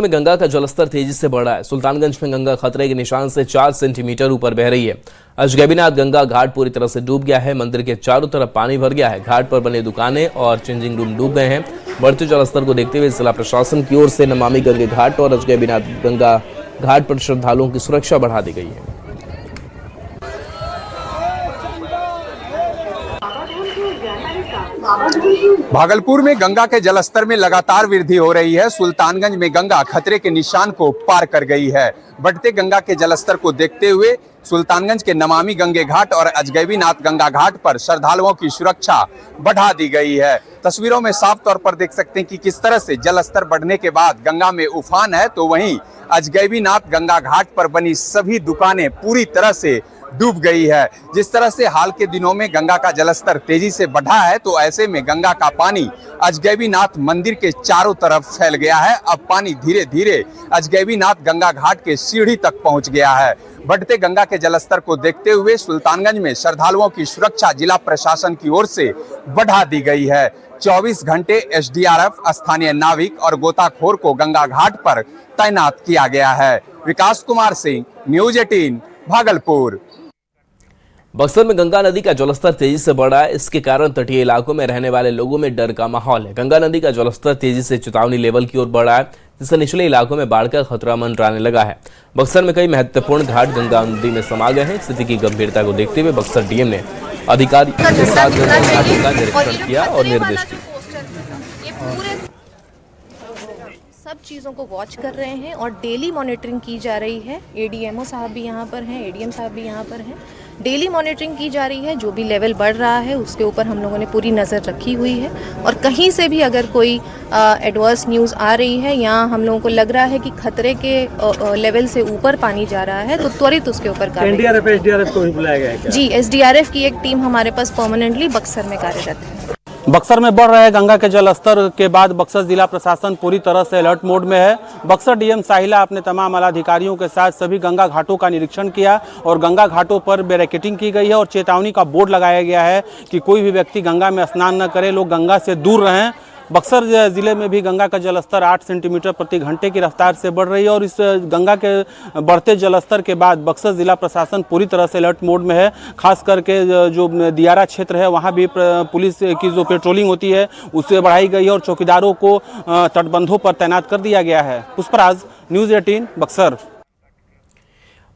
में गंगा का जलस्तर तेजी से बढ़ रहा है। सुल्तानगंज में गंगा खतरे के निशान से 4 सेंटीमीटर ऊपर बह रही है। अजगैबीनाथ गंगा घाट पूरी तरह से डूब गया है। मंदिर के चारों तरफ पानी भर गया है। घाट पर बने दुकानें और चेंजिंग रूम डूब गए हैं। बढ़ते जलस्तर को देखते हुए जिला प्रशासन की ओर से नमामि गंगे घाट और अजगैबीनाथ गंगा घाट पर श्रद्धालुओं की सुरक्षा बढ़ा दी गई है। भागलपुर में गंगा के जलस्तर में लगातार वृद्धि हो रही है। सुल्तानगंज में गंगा खतरे के निशान को पार कर गई है। बढ़ते गंगा के जलस्तर को देखते हुए सुल्तानगंज के नमामि गंगे घाट और अजगैबीनाथ गंगा घाट पर श्रद्धालुओं की सुरक्षा बढ़ा दी गई है। तस्वीरों में साफ तौर पर देख सकते हैं कि किस तरह से जलस्तर बढ़ने के बाद गंगा में उफान है, तो वहीं अजगैबीनाथ गंगा घाट पर बनी सभी दुकानें पूरी तरह से डूब गई है। जिस तरह से हाल के दिनों में गंगा का जलस्तर तेजी से बढ़ा है, तो ऐसे में गंगा का पानी अजगैबीनाथ मंदिर के चारों तरफ फैल गया है। अब पानी धीरे धीरे अजगैबीनाथ गंगा घाट के सीढ़ी तक पहुंच गया है। बढ़ते गंगा के जलस्तर को देखते हुए सुल्तानगंज में श्रद्धालुओं की सुरक्षा जिला प्रशासन की ओर से बढ़ा दी गई है। 24 घंटे एसडीआरएफ, स्थानीय नाविक और गोताखोर को गंगा घाट पर तैनात किया गया है। विकास कुमार सिंह, न्यूज 18, भागलपुर। बक्सर में गंगा नदी का जलस्तर तेजी से बढ़ा है। इसके कारण तटीय इलाकों में रहने वाले लोगों में डर का माहौल है। गंगा नदी का जलस्तर तेजी से चेतावनी लेवल की ओर बढ़ा है, जिससे निचले इलाकों में बाढ़ का खतरा मंडराने लगा है। बक्सर में कई महत्वपूर्ण घाट गंगा नदी में समा गए हैं। स्थिति की गंभीरता को देखते हुए बक्सर डीएम ने अधिकारियों के साथ गंगा घाटों का निरीक्षण किया और निर्देश दिए। सब चीज़ों को वॉच कर रहे हैं और डेली मॉनिटरिंग की जा रही है। एडीएमओ साहब भी यहाँ पर हैं, एडीएम साहब भी यहाँ पर हैं। डेली मॉनिटरिंग की जा रही है। जो भी लेवल बढ़ रहा है उसके ऊपर हम लोगों ने पूरी नज़र रखी हुई है और कहीं से भी अगर कोई एडवर्स न्यूज़ आ रही है या हम लोगों को लग रहा है कि खतरे के लेवल से ऊपर पानी जा रहा है, तो त्वरित उसके ऊपर कार्रवाई। एसडीआरएफ को भी बुलाया गया है क्या? जी, एसडीआरएफ की एक टीम हमारे पास परमानेंटली बक्सर में कार्यरत है। बक्सर में बढ़ रहे गंगा के जलस्तर के बाद बक्सर जिला प्रशासन पूरी तरह से अलर्ट मोड में है। बक्सर डीएम साहिला अपने तमाम आलाधिकारियों के साथ सभी गंगा घाटों का निरीक्षण किया और गंगा घाटों पर बैरिकेडिंग की गई है और चेतावनी का बोर्ड लगाया गया है कि कोई भी व्यक्ति गंगा में स्नान न करे, लोग गंगा से दूर रहें। बक्सर जिले में भी गंगा का जलस्तर 8 सेंटीमीटर प्रति घंटे की रफ्तार से बढ़ रही है और इस गंगा के बढ़ते जलस्तर के बाद बक्सर जिला प्रशासन पूरी तरह से अलर्ट मोड में है। खास करके जो दियारा क्षेत्र है वहाँ भी पुलिस की जो पेट्रोलिंग होती है उससे बढ़ाई गई है और चौकीदारों को तटबंधों पर तैनात कर दिया गया है। पुष्पराज, न्यूज़ 18, बक्सर।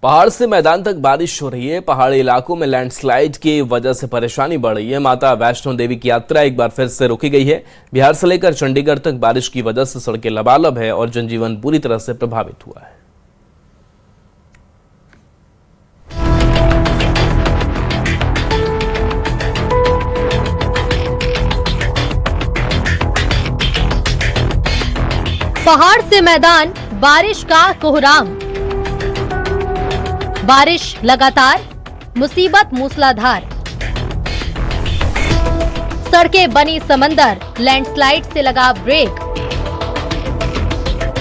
पहाड़ से मैदान तक बारिश हो रही है। पहाड़ी इलाकों में लैंडस्लाइड की वजह से परेशानी बढ़ रही है। माता वैष्णो देवी की यात्रा एक बार फिर से रोकी गई है। बिहार से लेकर चंडीगढ़ तक बारिश की वजह से सड़कें लबालब है और जनजीवन पूरी तरह से प्रभावित हुआ है। पहाड़ से मैदान, बारिश का कोहराम। बारिश लगातार, मुसीबत मूसलाधार। सड़कें बनी समंदर, लैंडस्लाइड से लगा ब्रेक।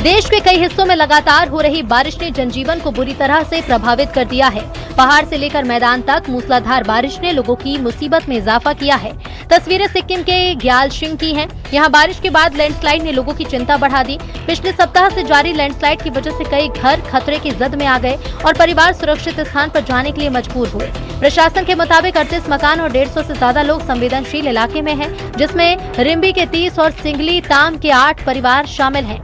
देश के कई हिस्सों में लगातार हो रही बारिश ने जनजीवन को बुरी तरह से प्रभावित कर दिया है। पहाड़ से लेकर मैदान तक मूसलाधार बारिश ने लोगों की मुसीबत में इजाफा किया है। तस्वीरें सिक्किम के ग्यालशिंग की हैं। यहां बारिश के बाद लैंडस्लाइड ने लोगों की चिंता बढ़ा दी। पिछले सप्ताह से जारी लैंडस्लाइड की वजह से कई घर खतरे की जद में आ गए और परिवार सुरक्षित स्थान पर जाने के लिए मजबूर हुए। प्रशासन के मुताबिक 38 मकान और 150 से ज्यादा लोग संवेदनशील इलाके में हैं, जिसमें रिम्बी के 30 और सिंगली ताम के 8 परिवार शामिल हैं।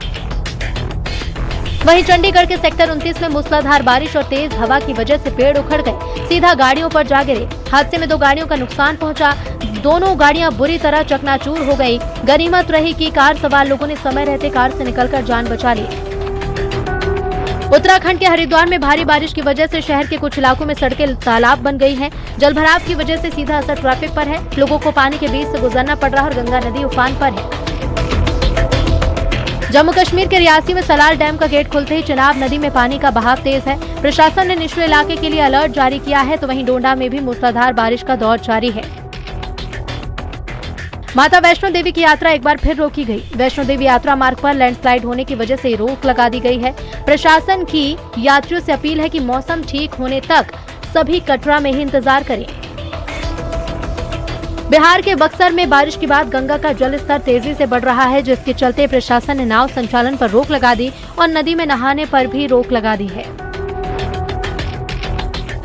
वहीं चंडीगढ़ के सेक्टर 29 में मूसलाधार बारिश और तेज हवा की वजह से पेड़ उखड़ गए, सीधा गाड़ियों पर जा गिरे। हादसे में 2 गाड़ियों का नुकसान पहुंचा। दोनों गाड़ियां बुरी तरह चकनाचूर हो गई। गनीमत रही कि कार सवार लोगों ने समय रहते कार से निकलकर जान बचा ली। उत्तराखंड के हरिद्वार में भारी बारिश की वजह से शहर के कुछ इलाकों में सड़कें तालाब बन गई हैं। जलभराव की वजह से सीधा असर ट्रैफिक पर है। लोगों को पानी के बीच से गुजरना पड़ रहा है और गंगा नदी उफान पर है। जम्मू कश्मीर के रियासी में सलाल डैम का गेट खुलते ही चिनाब नदी में पानी का बहाव तेज है। प्रशासन ने निचले इलाके के लिए अलर्ट जारी किया है, तो वहीं डोडा में भी मूसलाधार बारिश का दौर जारी है। माता वैष्णो देवी की यात्रा एक बार फिर रोकी गई। वैष्णो देवी यात्रा मार्ग पर लैंडस्लाइड होने की वजह से रोक लगा दी गई है। प्रशासन की यात्रियों से अपील है कि मौसम ठीक होने तक सभी कटरा में ही इंतजार करें। बिहार के बक्सर में बारिश के बाद गंगा का जलस्तर तेजी से बढ़ रहा है, जिसके चलते प्रशासन ने नाव संचालन पर रोक लगा दी और नदी में नहाने पर भी रोक लगा दी है।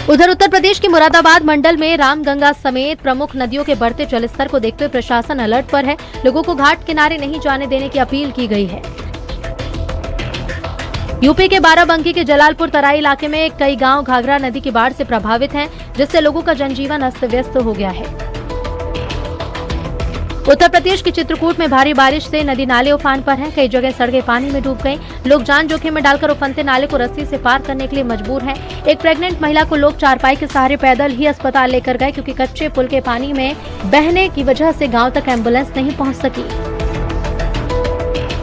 उधर उत्तर प्रदेश के मुरादाबाद मंडल में रामगंगा समेत प्रमुख नदियों के बढ़ते जलस्तर को देखते हुए प्रशासन अलर्ट पर है। लोगों को घाट किनारे नहीं जाने देने की अपील की गई है। यूपी के बाराबंकी के जलालपुर तराई इलाके में कई गांव घाघरा नदी की बाढ़ से प्रभावित हैं, जिससे लोगों का जनजीवन अस्त व्यस्त हो गया है। उत्तर प्रदेश के चित्रकूट में भारी बारिश से नदी नाले उफान पर हैं। कई जगह सड़कें पानी में डूब गईं। लोग जान जोखिम में डालकर उफनते नाले को रस्सी से पार करने के लिए मजबूर हैं। एक प्रेग्नेंट महिला को लोग चारपाई के सहारे पैदल ही अस्पताल लेकर गए, क्योंकि कच्चे पुल के पानी में बहने की वजह से गांव तक एम्बुलेंस नहीं पहुंच सकी।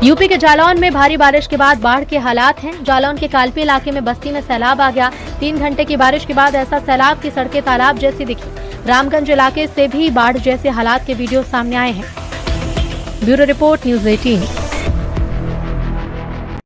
यूपी के जालौन में भारी बारिश के बाद बाढ़ के हालात हैं। जालौन के कालपी इलाके में बस्ती में सैलाब आ गया। 3 घंटे की बारिश के बाद ऐसा सैलाब की सड़कें तालाब जैसी दिखी। रामगंज इलाके से भी बाढ़ जैसे हालात के वीडियो सामने आए हैं। Bureau report, news 18।